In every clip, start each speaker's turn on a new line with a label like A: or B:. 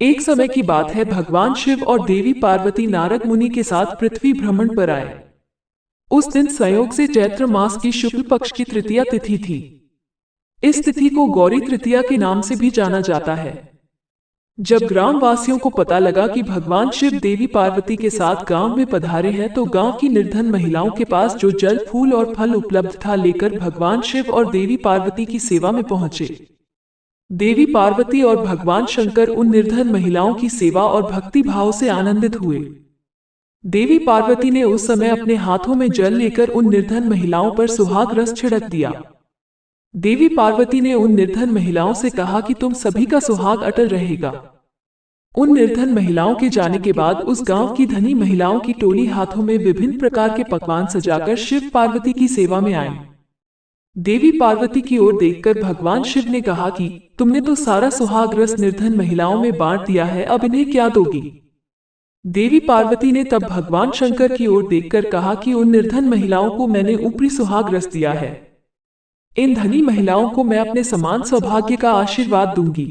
A: एक समय की बात है, भगवान शिव और देवी पार्वती नारद मुनि के साथ पृथ्वी भ्रमण पर आए। उस दिन संयोग से चैत्र मास की शुक्ल पक्ष की तृतीया तिथि थी। इस तिथि को गौरी तृतीया के नाम से भी जाना जाता है। जब ग्राम वासियों को पता लगा कि भगवान शिव देवी पार्वती के साथ गांव में पधारे हैं, तो गांव की निर्धन महिलाओं के पास जो जल, फूल और फल उपलब्ध था, लेकर भगवान शिव और देवी पार्वती की सेवा में पहुंचे। देवी पार्वती और भगवान शंकर उन निर्धन महिलाओं की सेवा और भक्ति भाव से आनंदित हुए। देवी पार्वती ने उस समय अपने हाथों में जल लेकर उन निर्धन महिलाओं पर सुहाग रस छिड़क दिया। देवी पार्वती ने उन निर्धन महिलाओं से कहा कि तुम सभी का सुहाग अटल रहेगा। उन निर्धन महिलाओं के जाने के बाद उस गांव की धनी महिलाओं की टोली हाथों में विभिन्न प्रकार के पकवान सजाकर शिव पार्वती की सेवा में आई। देवी पार्वती की ओर देखकर भगवान शिव ने कहा कि तुमने तो सारा सुहाग रस निर्धन महिलाओं में बांट दिया है, अब इन्हें क्या दोगी? देवी पार्वती ने तब भगवान शंकर की ओर देखकर कहा कि उन निर्धन महिलाओं को मैंने ऊपरी सुहाग रस दिया है। इन धनी महिलाओं को मैं अपने समान सौभाग्य का आशीर्वाद दूंगी।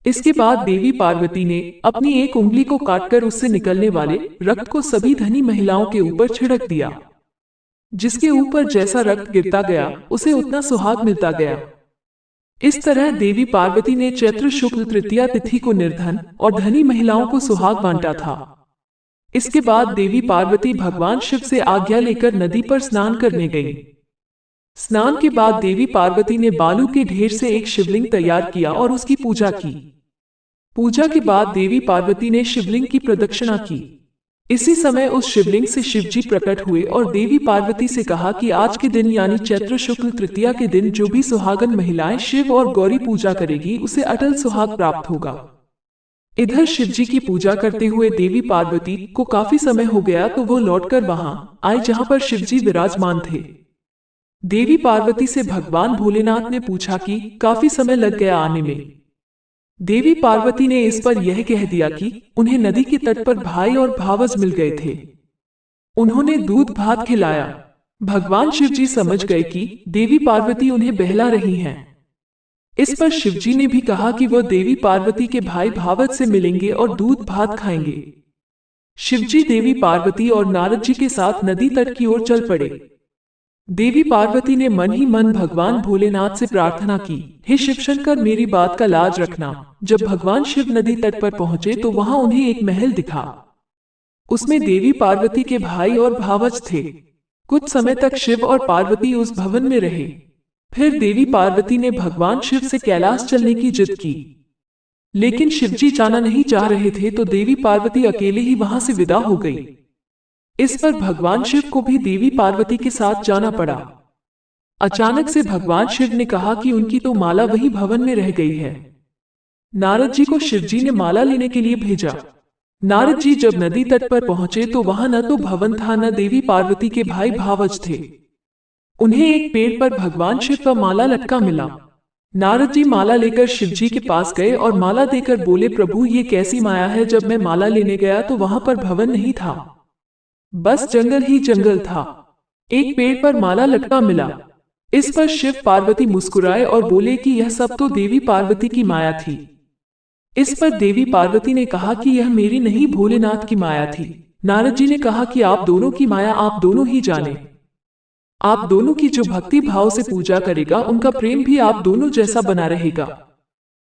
A: इसके बाद देवी पार्वती ने अपनी एक उंगली को काटकर उससे निकलने वाले रक्त को सभी धनी महिलाओं के ऊपर छिड़क दिया। जिसके ऊपर जैसा रक्त गिरता गया, उसे उतना सुहाग मिलता गया। इस तरह देवी पार्वती ने चैत्र शुक्ल तृतीया तिथि को निर्धन और धनी महिलाओं को सुहाग बांटा था। इसके बाद देवी पार्वती भगवान शिव से आज्ञा लेकर नदी पर स्नान करने गई। स्नान के बाद देवी पार्वती ने बालू के ढेर से एक शिवलिंग तैयार किया और उसकी पूजा की। पूजा के बाद देवी पार्वती ने शिवलिंग की प्रदक्षिणा की। इसी समय उस शिवलिंग से शिवजी प्रकट हुए और देवी पार्वती से कहा कि आज के दिन यानी चैत्र शुक्ल तृतीया के दिन जो भी सुहागन महिलाएं शिव और गौरी पूजा करेगी, उसे अटल सुहाग प्राप्त होगा। इधर शिवजी की पूजा करते हुए देवी पार्वती को काफी समय हो गया, तो वो लौटकर वहां आए जहां पर शिवजी विराजमान थे। देवी पार्वती से भगवान भोलेनाथ ने पूछा कि काफी समय लग गया आने में। देवी पार्वती ने इस पर यह कह दिया कि उन्हें नदी के तट पर भाई और भावज मिल गए थे। उन्होंने दूध भात खिलाया। भगवान शिवजी समझ गए कि देवी पार्वती उन्हें बहला रही हैं। इस पर शिवजी ने भी कहा कि वह देवी पार्वती के भाई भावज से मिलेंगे और दूध भात खाएंगे। शिवजी देवी पार्वती और नारद जी के साथ नदी तट की ओर चल पड़े। देवी पार्वती ने मन ही मन भगवान भोलेनाथ से प्रार्थना की, हे शिवशंकर, मेरी बात का लाज रखना। जब भगवान शिव नदी तट पर पहुंचे तो वहां उन्हें एक महल दिखा। उसमें देवी पार्वती के भाई और भावज थे। कुछ समय तक शिव और पार्वती उस भवन में रहे। फिर देवी पार्वती ने भगवान शिव से कैलाश चलने की जिद की, लेकिन शिवजी जाना नहीं चाह रहे थे, तो देवी पार्वती अकेले ही वहां से विदा हो गई। इस पर भगवान शिव को भी देवी पार्वती के साथ जाना पड़ा। अचानक से भगवान शिव ने कहा कि उनकी तो माला वही भवन में रह गई है। नारद जी को शिवजी ने माला लेने के लिए भेजा। नारद जी जब नदी तट पर पहुंचे तो वहां न तो भवन था, न देवी पार्वती के भाई भावज थे। उन्हें एक पेड़ पर भगवान शिव का माला लटका मिला। नारद जी माला लेकर शिवजी के पास गए और माला देकर बोले, प्रभु, ये कैसी माया है? जब मैं माला लेने गया तो वहां पर भवन नहीं था, बस जंगल ही जंगल था। एक पेड़ पर माला लटका मिला। इस पर शिव पार्वती मुस्कुराए और बोले कि यह सब तो देवी पार्वती की माया थी। इस पर देवी पार्वती ने कहा कि यह मेरी नहीं, भोलेनाथ की माया थी। नारद जी ने कहा कि आप दोनों की माया आप दोनों ही जाने। आप दोनों की जो भक्ति भाव से पूजा करेगा, उनका प्रेम भी आप दोनों जैसा बना रहेगा।